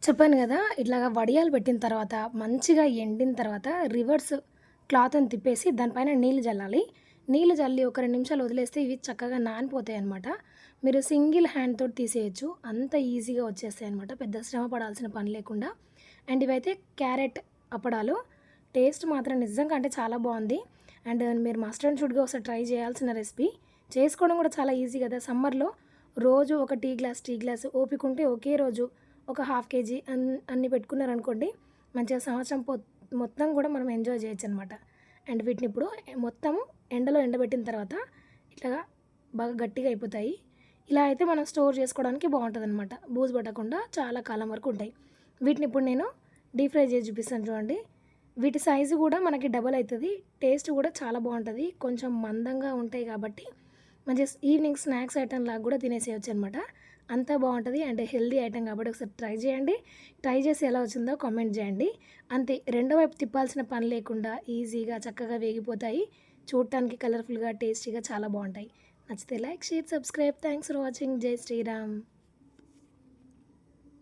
చెప్పాను గదా! ఇట్లాగా వడియాలు పెట్టిన తర్వాత, మంచిగా ఎండిన తర్వాత రివర్స్ క్లాత్‌ని తిప్పేసి దానిపైన నీళ్లు జల్లాలి. నీళ్లు జల్లి ఒక 2 నిమిషాలు వదిలేస్తే ఇవి చక్కగా నానిపోతాయనమాట. మీరు సింగిల్ హ్యాండ్‌తోటి తీసేయొచ్చు. అంత ఈజీగా వచ్చేస్తాయనమాట. పెద్ద శ్రమ పడాల్సిన పని లేకుండా. అండ్ ఇవైతే క్యారెట్ అప్పడాలు. టేస్ట్ మాత్రం నిజంగా అంటే చాలా బావుంది. అండ్ మీరు మస్ట్ అండ్ షుడ్‌గా ఒకసారి ట్రై చేయాల్సిన రెసిపీ. చేసుకోవడం కూడా చాలా ఈజీ గదా! సమ్మర్‌లో రోజు ఒక టీ గ్లాస్ ఓపికుంటే ఒకే రోజు ఒక హాఫ్ కేజీ అన్ని పెట్టుకున్నారనుకోండి, మంచిగా సంవత్సరం మొత్తం గూడా మనం ఎంజాయ్ చేయొచ్చనమాట. అండ్ వీటిని ఇప్పుడు మొత్తము ఎండలో ఎండబెట్టిన తర్వాత ఇట్లాగా బాగా గట్టిగా అయిపోతాయి. ఇలా అయితే మనం స్టోర్ చేసుకోవడానికి బావుంటదనమాట. బూజు పట్టకుండా చాలా కాలం వరకు ఉంటాయి. వీటిని ఇప్పుడు నేను డీప్ ఫ్రై చేసి చూపిస్తాను చూడండి. వీటి సైజు గూడా మనకి డబల్ అయితది. టేస్ట్ గూడా చాలా బావుంటది. కొంచెం మందంగా ఉంటాయి కాబట్టి మంచిగా ఈవినింగ్ స్నాక్స్ ఐటెమ్ లాగా గూడా తినేసేయొచ్చనమాట. అంతా బావుంటది. అండ్ హెల్తీ ఐటెమ్ కాబట్టి ఒకసారి ట్రై చేయండి. ట్రై చేసి ఎలా వచ్చిందో కామెంట్ చేయండి. అంతే రెండో వైపు తిప్పాల్సిన పని లేకుండా ఈజీగా చక్కగా వేగిపోతాయి. చూడటానికి కలర్‌ఫుల్‌గా, టేస్టీగా చాలా బావుంటాయి. నచ్చితే like, share, subscribe. Thanks for watching. జై శ్రీరామ్.